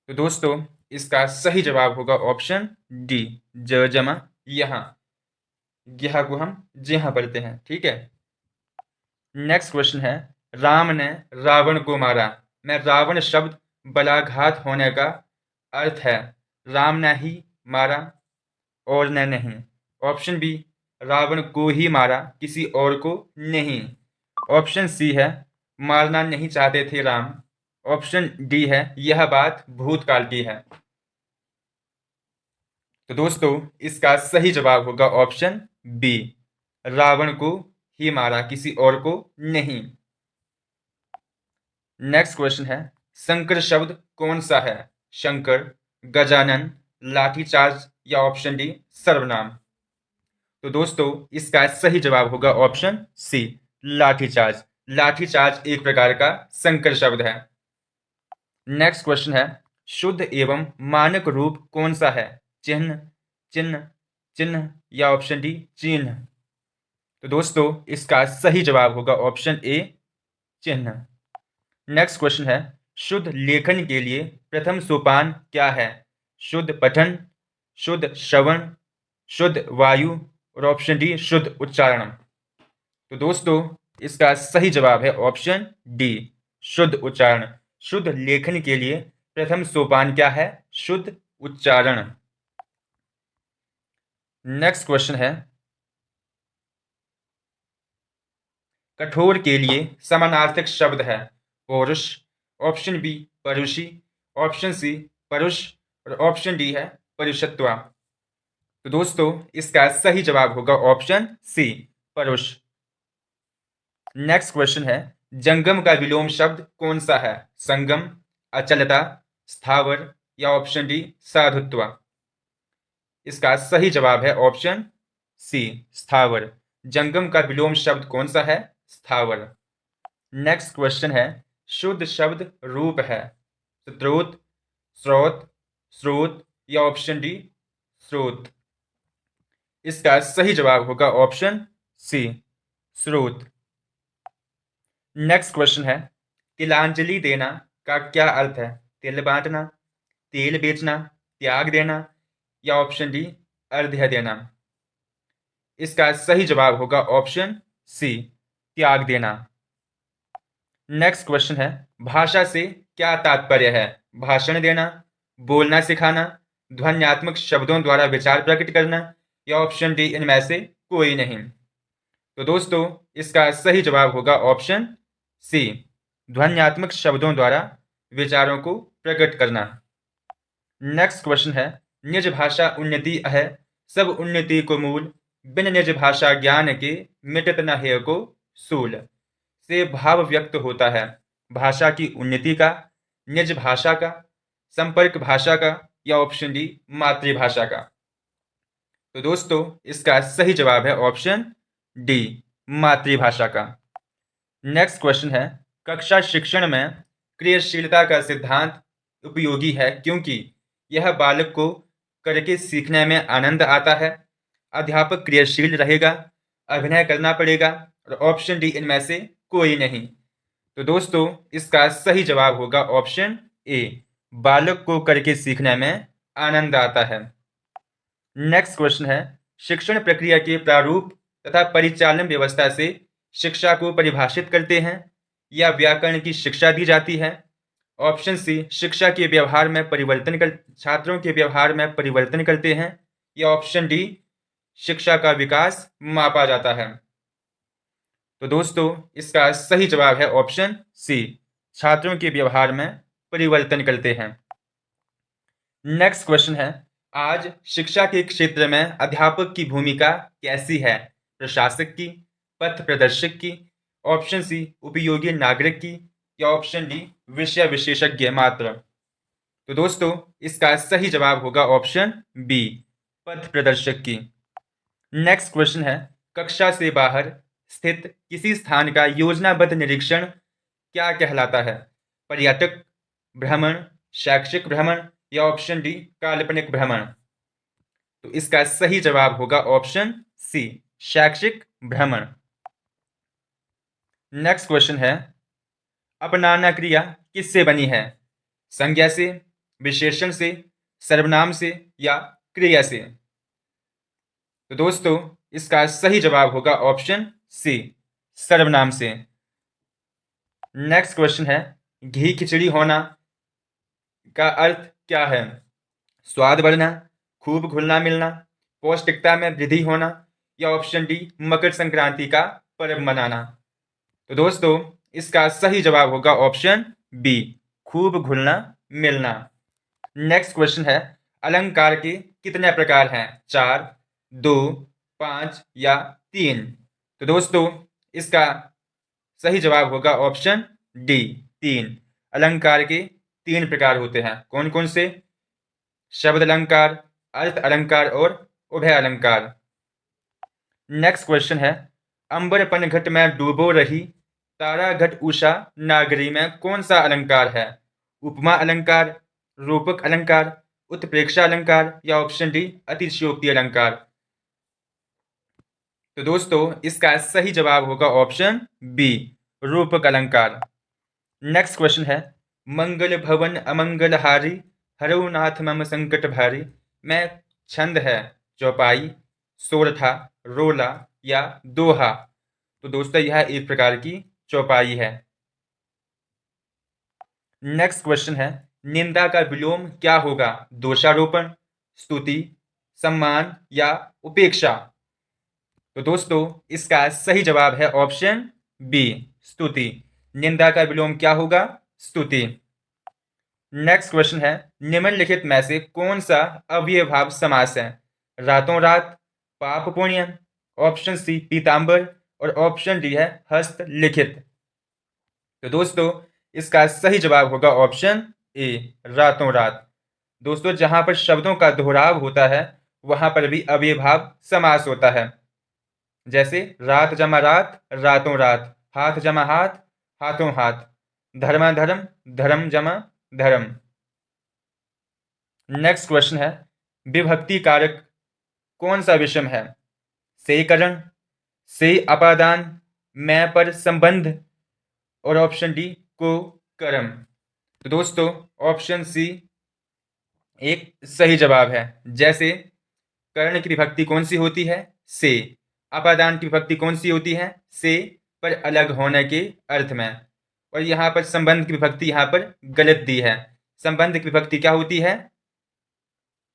तो दोस्तों, इसका सही जवाब होगा ऑप्शन डी, ज जमा यहाँ। ज्ञ को हम जिहा पढ़ते हैं, ठीक है। नेक्स्ट क्वेश्चन है, राम ने रावण को मारा में रावण शब्द बलाघात होने का अर्थ है राम ने ही मारा और ने नहीं। ऑप्शन बी, रावण को ही मारा, किसी और को नहीं। ऑप्शन सी है, मारना नहीं चाहते थे राम। ऑप्शन डी है, यह बात भूतकाल की है। तो दोस्तों, इसका सही जवाब होगा ऑप्शन बी, रावण को ही मारा, किसी और को नहीं। नेक्स्ट क्वेश्चन है, संकर शब्द कौन सा है? शंकर, गजानन, लाठीचार्ज या ऑप्शन डी सर्वनाम। तो दोस्तों, इसका सही जवाब होगा ऑप्शन सी, लाठीचार्ज। लाठीचार्ज एक प्रकार का संकर शब्द है। नेक्स्ट क्वेश्चन है, शुद्ध एवं मानक रूप कौन सा है? चिन्ह, चिन्ह, चिन्ह या ऑप्शन डी चिन्ह। तो दोस्तों इसका सही जवाब होगा ऑप्शन ए, चिन्ह। नेक्स्ट क्वेश्चन है, शुद्ध लेखन के लिए प्रथम सोपान क्या है? शुद्ध पठन, शुद्ध श्रवण, शुद्ध वायु और ऑप्शन डी शुद्ध उच्चारण। तो दोस्तों इसका सही जवाब है ऑप्शन डी, शुद्ध उच्चारण। शुद्ध लेखन के लिए प्रथम सोपान क्या है? शुद्ध उच्चारण। नेक्स्ट क्वेश्चन है, कठोर के लिए समानार्थक शब्द है पौरुष, ऑप्शन बी परुषी, ऑप्शन सी परुष और ऑप्शन डी है परुषत्वा। तो दोस्तों इसका सही जवाब होगा ऑप्शन सी, परुष। नेक्स्ट क्वेश्चन है, जंगम का विलोम शब्द कौन सा है? संगम, अचलता, स्थावर या ऑप्शन डी साधुत्व। इसका सही जवाब है ऑप्शन सी, स्थावर। जंगम का विलोम शब्द कौन सा है? स्थावर। नेक्स्ट क्वेश्चन है, शुद्ध शब्द रूप है स्रोत, स्रोत, स्रोत या ऑप्शन डी स्रोत। इसका सही जवाब होगा ऑप्शन सी, स्रोत। नेक्स्ट क्वेश्चन है, तिलांजलि देना का क्या अर्थ है? तिल बांटना, तेल बेचना, त्याग देना या ऑप्शन डी अर्घ्य देना। इसका सही जवाब होगा ऑप्शन सी, त्याग देना। नेक्स्ट क्वेश्चन है, भाषा से क्या तात्पर्य है? भाषण देना, बोलना सिखाना, ध्वन्यात्मक शब्दों द्वारा विचार प्रकट करना या ऑप्शन डी इनमें से कोई नहीं। तो दोस्तों इसका सही जवाब होगा ऑप्शन सी, ध्वन्यात्मक शब्दों द्वारा विचारों को प्रकट करना। नेक्स्ट क्वेश्चन है, निज भाषा उन्नति है सब उन्नति को मूल, बिन निज भाषा ज्ञान के मिटत न है को सूल। से भाव व्यक्त होता है भाषा की उन्नति का, निज भाषा का, संपर्क भाषा का या ऑप्शन डी मातृभाषा का। तो दोस्तों इसका सही जवाब है ऑप्शन डी, मातृभाषा का। नेक्स्ट क्वेश्चन है, कक्षा शिक्षण में क्रियाशीलता का सिद्धांत उपयोगी है क्योंकि यह बालक को करके सीखने में आनंद आता है, अध्यापक क्रियाशील रहेगा, अभिनय करना पड़ेगा और ऑप्शन डी इनमें से कोई नहीं। तो दोस्तों इसका सही जवाब होगा ऑप्शन ए, बालक को करके सीखने में आनंद आता है। नेक्स्ट क्वेश्चन है, शिक्षण प्रक्रिया के प्रारूप तथा परिचालन व्यवस्था से शिक्षा को परिभाषित करते हैं या व्याकरण की शिक्षा दी जाती है? ऑप्शन सी, शिक्षा के व्यवहार में परिवर्तन कर छात्रों के व्यवहार में परिवर्तन करते हैं या ऑप्शन डी शिक्षा का विकास मापा जाता है। तो दोस्तों इसका सही जवाब है ऑप्शन सी, छात्रों के व्यवहार में परिवर्तन करते हैं। नेक्स्ट क्वेश्चन है, आज शिक्षा के क्षेत्र में अध्यापक की भूमिका कैसी है? प्रशासक की, पथ प्रदर्शक की, ऑप्शन सी उपयोगी नागरिक की या ऑप्शन डी विषय विशेषज्ञ मात्र। तो दोस्तों इसका सही जवाब होगा ऑप्शन बी, पथ प्रदर्शक की। नेक्स्ट क्वेश्चन है, कक्षा से बाहर स्थित किसी स्थान का योजनाबद्ध निरीक्षण क्या कहलाता है? पर्यटक भ्रमण, शैक्षिक भ्रमण या ऑप्शन डी काल्पनिक भ्रमण। तो इसका सही जवाब होगा ऑप्शन सी, शैक्षिक भ्रमण। नेक्स्ट क्वेश्चन है, अपनाना क्रिया किससे बनी है? संज्ञा से, विशेषण से, सर्वनाम से या क्रिया से? तो दोस्तों इसका सही जवाब होगा ऑप्शन सी, सर्वनाम से। नेक्स्ट क्वेश्चन है, घी खिचड़ी होना का अर्थ क्या है? स्वाद बढ़ना, खूब घुलना मिलना, पौष्टिकता में वृद्धि होना या ऑप्शन डी मकर संक्रांति का पर्व मनाना। तो दोस्तों इसका सही जवाब होगा ऑप्शन बी, खूब घुलना मिलना। नेक्स्ट क्वेश्चन है, अलंकार के कितने प्रकार हैं? 4, 2, 5 या 3? तो दोस्तों इसका सही जवाब होगा ऑप्शन डी, 3। अलंकार के 3 प्रकार होते हैं। कौन कौन से? शब्द अलंकार, अर्थ अलंकार और उभय अलंकार। नेक्स्ट क्वेश्चन है, अंबर पनघट में डूबो रही तारा घट उषा नागरी में कौन सा अलंकार है? उपमा अलंकार, रूपक अलंकार, उत्प्रेक्षा अलंकार या ऑप्शन डी अतिशयोक्ति अलंकार। तो दोस्तों इसका सही जवाब होगा ऑप्शन बी, रूपक अलंकार। नेक्स्ट क्वेश्चन है, मंगल भवन अमंगल हारी, हरऊ नाथ मम संकट भारी, में छंद है चौपाई, सोरठा, रोला या दोहा। तो दोस्तों यह एक प्रकार की चौपाई है। नेक्स्ट क्वेश्चन है, निंदा का विलोम क्या होगा? दोषारोपण, स्तुति, सम्मान या उपेक्षा। तो दोस्तों इसका सही जवाब है ऑप्शन बी, स्तुति। निंदा का विलोम क्या होगा? स्तुति। नेक्स्ट क्वेश्चन है, निम्नलिखित में से कौन सा अव्ययभाव समास है? रातों रात, पाप पुण्य, ऑप्शन सी पीताम्बर और ऑप्शन डी है हस्तलिखित। तो दोस्तों इसका सही जवाब होगा ऑप्शन ए, रातों रात। दोस्तों जहां पर शब्दों का दोहराव होता है वहां पर भी अव्ययभाव समास होता है। जैसे रात जमा रात, रातों रात, हाथ जमा हाथ, हाथों हाथ, धर्मा धर्म, धर्म जमा धर्म। नेक्स्ट क्वेश्चन है, विभक्ति कारक कौन सा विषम है? से करण, से अपादान, मैं पर संबंध और ऑप्शन डी को कर्म। तो दोस्तों ऑप्शन सी एक सही जवाब है। जैसे कर्ण की विभक्ति कौन सी होती है? से। अपादान की विभक्ति कौन सी होती है? से पर अलग होने के अर्थ में। और यहाँ पर संबंध की विभक्ति यहाँ पर गलत दी है। संबंध की विभक्ति क्या होती है?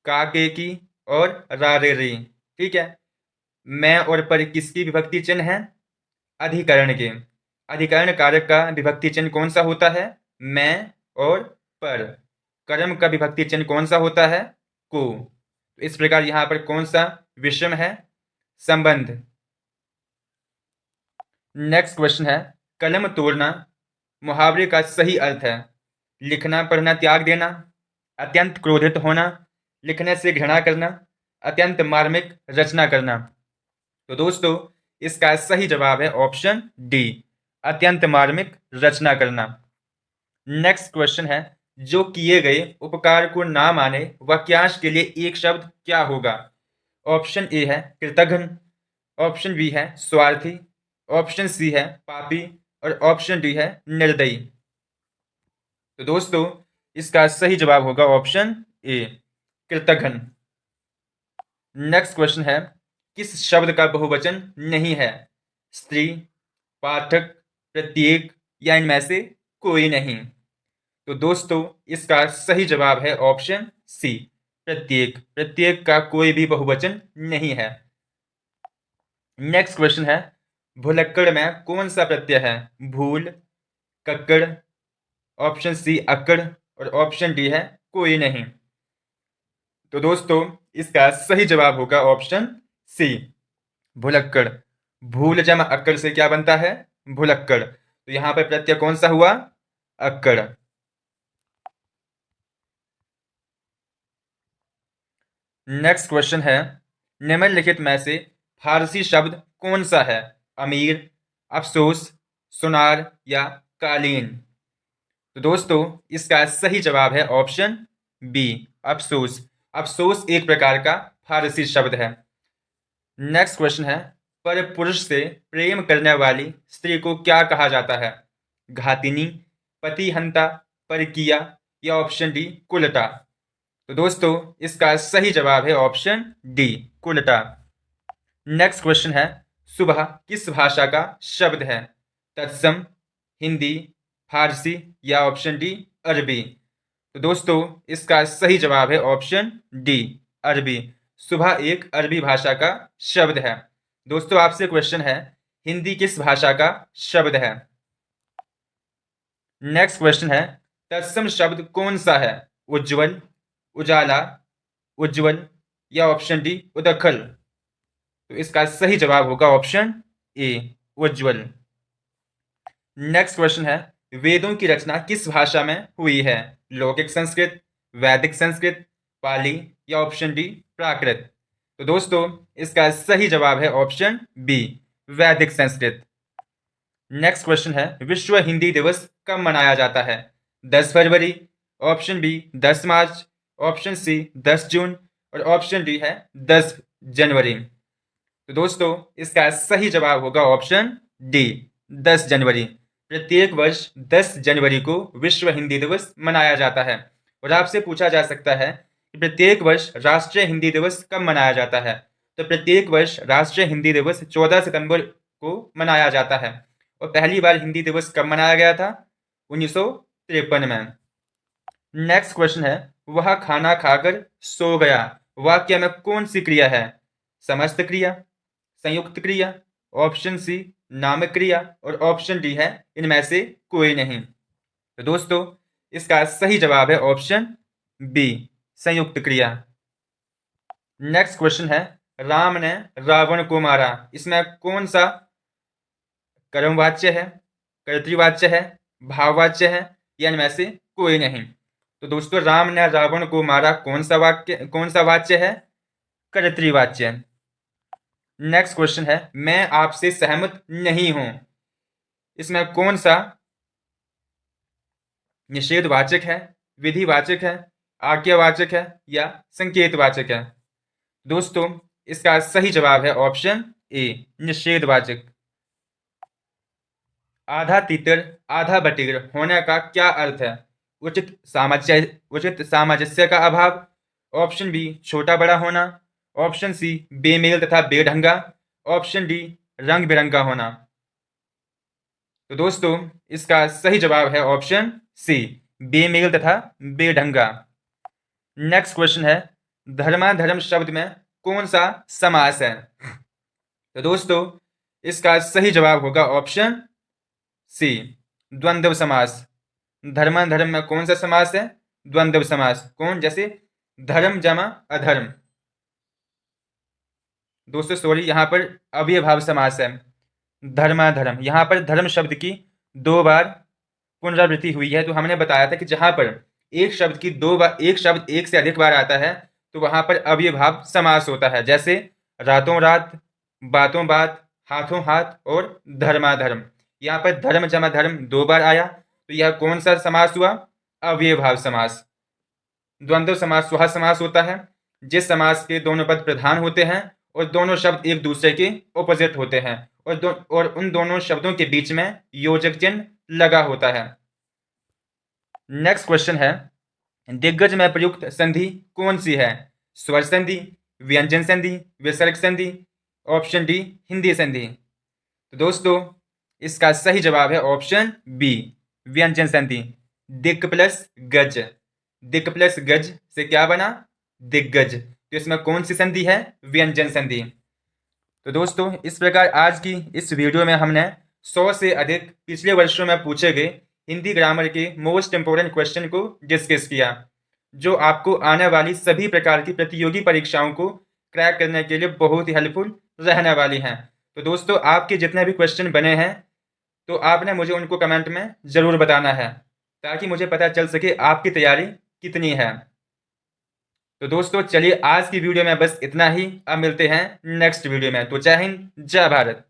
का के की और रा रे री। ठीक है। मैं और पर किसकी विभक्ति चिन्ह है? अधिकरण के। अधिकरण कारक का विभक्ति चिन्ह कौन सा होता है? मैं और पर। कर्म का विभक्ति चिन्ह कौन सा होता है? को। इस प्रकार यहां पर कौन सा विषम है? संबंध। नेक्स्ट क्वेश्चन है, कलम तोड़ना मुहावरे का सही अर्थ है? लिखना पढ़ना त्याग देना, अत्यंत क्रोधित होना, लिखने से घृणा करना, अत्यंत मार्मिक रचना करना। तो दोस्तों इसका सही जवाब है ऑप्शन डी, अत्यंत मार्मिक रचना करना। नेक्स्ट क्वेश्चन है, जो किए गए उपकार को ना माने वाक्यांश के लिए एक शब्द क्या होगा? ऑप्शन ए है कृतघ्न, ऑप्शन बी है स्वार्थी, ऑप्शन सी है पापी और ऑप्शन डी है निर्दयी। तो दोस्तों इसका सही जवाब होगा ऑप्शन ए, कृतघ्न। नेक्स्ट क्वेश्चन है, किस शब्द का बहुवचन नहीं है? स्त्री, पाठक, प्रत्येक या इनमें से कोई नहीं। तो दोस्तों इसका सही जवाब है ऑप्शन सी, प्रत्येक। प्रत्येक का कोई भी बहुवचन नहीं है। नेक्स्ट क्वेश्चन है, भुलक्कड़ में कौन सा प्रत्यय है? भूल, कक्कड़, ऑप्शन सी अक्कड़ और ऑप्शन डी है कोई नहीं। तो दोस्तों इसका सही जवाब होगा ऑप्शन सी, भुलक्कड़। भूल जमा अक्कड़ से क्या बनता है? भुलक्कड़। तो यहां पर प्रत्यय कौन सा हुआ? अक्कड़। नेक्स्ट क्वेश्चन है, निम्नलिखित में से फारसी शब्द कौन सा है? अमीर, अफसोस, सुनार या कालीन। तो दोस्तों इसका सही जवाब है ऑप्शन बी, अफसोस। अफसोस एक प्रकार का फारसी शब्द है। नेक्स्ट क्वेश्चन है, पर पुरुष से प्रेम करने वाली स्त्री को क्या कहा जाता है? घातिनी, पतिहंता, परकिया या ऑप्शन डी कुलटा। तो दोस्तों इसका सही जवाब है ऑप्शन डी, कुलटा। नेक्स्ट क्वेश्चन है, सुबह किस भाषा का शब्द है? तत्सम, हिंदी, फारसी या ऑप्शन डी अरबी। तो दोस्तों इसका सही जवाब है ऑप्शन डी, अरबी। सुबह एक अरबी भाषा का शब्द है। दोस्तों आपसे क्वेश्चन है, हिंदी किस भाषा का शब्द है? नेक्स्ट क्वेश्चन है, तत्सम शब्द कौन सा है? उज्ज्वल, उजाला, उज्ज्वल या ऑप्शन डी उदखल। तो इसका सही जवाब होगा option A, Ujjwal. Next question है, वेदों की रचना किस भाषा में हुई है? लौकिक संस्कृत, वैदिक संस्कृत, पाली या ऑप्शन डी प्राकृत। तो दोस्तों इसका सही जवाब है ऑप्शन बी, वैदिक संस्कृत। नेक्स्ट क्वेश्चन है, विश्व हिंदी दिवस कब मनाया जाता है? 10 फरवरी, ऑप्शन बी 10 मार्च, ऑप्शन सी 10 जून और ऑप्शन डी है 10 जनवरी। तो दोस्तों इसका सही जवाब होगा ऑप्शन डी, 10 जनवरी। प्रत्येक वर्ष 10 जनवरी को विश्व हिंदी दिवस मनाया जाता है। और आपसे पूछा जा सकता है कि प्रत्येक वर्ष राष्ट्रीय हिंदी दिवस कब मनाया जाता है। तो प्रत्येक वर्ष राष्ट्रीय हिंदी दिवस 14 सितंबर को मनाया जाता है। और पहली बार हिंदी दिवस कब मनाया गया था? 1953 में। नेक्स्ट क्वेश्चन है, वह खाना खाकर सो गया वाक्य में कौन सी क्रिया है? समस्त क्रिया, संयुक्त क्रिया, ऑप्शन सी नामक क्रिया और ऑप्शन डी है इनमें से कोई नहीं। तो दोस्तों इसका सही जवाब है ऑप्शन बी, संयुक्त क्रिया। नेक्स्ट क्वेश्चन है, राम ने रावण को मारा, इसमें कौन सा कर्मवाच्य है, कर्तृवाच्य है, भाववाच्य है या इनमें से कोई नहीं? तो दोस्तों राम ने रावण को मारा कौन सा वाच्य है? कर्तृवाच्य। नेक्स्ट क्वेश्चन है, मैं आपसे सहमत नहीं हूं, इसमें कौन सा निषेधवाचक है, विधिवाचक है, आज्ञावाचक है या संकेतवाचक है? दोस्तों इसका सही जवाब है ऑप्शन ए, निषेधवाचक। आधा तीतर आधा बटीर होने का क्या अर्थ है? उचित सामंजस्य का अभाव, ऑप्शन बी छोटा बड़ा होना, ऑप्शन सी बेमेल तथा बेढंगा, ऑप्शन डी रंग बिरंगा होना। तो दोस्तों इसका सही जवाब है ऑप्शन सी, बेमेल तथा बेढंगा। नेक्स्ट क्वेश्चन है, धर्माधर्म शब्द में कौन सा समास है? तो दोस्तों इसका सही जवाब होगा ऑप्शन सी, द्वंद्व समास। धर्माधर्म में कौन सा समास है? द्वंद्व समास। कौन? जैसे धर्म जमा अधर्म। दोस्तों सॉरी, यहाँ पर अव्ययभाव समास है। धर्माधर्म, यहाँ पर धर्म शब्द की 2 बार पुनरावृत्ति हुई है। तो हमने बताया था कि जहाँ पर एक शब्द एक से अधिक बार आता है तो वहाँ पर अव्ययभाव समास होता है। जैसे रातों रात, बातों बात, हाथों हाथ और धर्माधर्म। यहाँ पर धर्म जमा धर्म 2 बार आया तो यह कौन सा समास हुआ? अव्ययभाव समास। द्वंद्व समास वह समास होता है जिस समास के दोनों पद प्रधान होते हैं और दोनों शब्द एक दूसरे के ऑपोजिट होते हैं और उन दोनों शब्दों के बीच में योजक चिन्ह लगा होता है। नेक्स्ट क्वेश्चन है, दिग्गज में प्रयुक्त संधि कौन सी है? स्वर संधि, व्यंजन संधि, विसर्ग संधि, ऑप्शन डी हिंदी संधि। तो दोस्तों इसका सही जवाब है ऑप्शन बी, व्यंजन संधि। दिक् प्लस गज, दिक् प्लस गज से क्या बना? दिग्गज। तो इसमें कौन सी संधि है? व्यंजन संधि। तो दोस्तों इस प्रकार आज की इस वीडियो में हमने 100 से अधिक पिछले वर्षों में पूछे गए हिंदी ग्रामर के मोस्ट इंपोर्टेंट क्वेश्चन को डिस्कस किया, जो आपको आने वाली सभी प्रकार की प्रतियोगी परीक्षाओं को क्रैक करने के लिए बहुत ही हेल्पफुल रहने वाली हैं। तो दोस्तों आपके जितने भी क्वेश्चन बने हैं तो आपने मुझे उनको कमेंट में ज़रूर बताना है ताकि मुझे पता चल सके आपकी तैयारी कितनी है। तो दोस्तों चलिए आज की वीडियो में बस इतना ही। अब मिलते हैं नेक्स्ट वीडियो में। तो जय हिंद, जय भारत।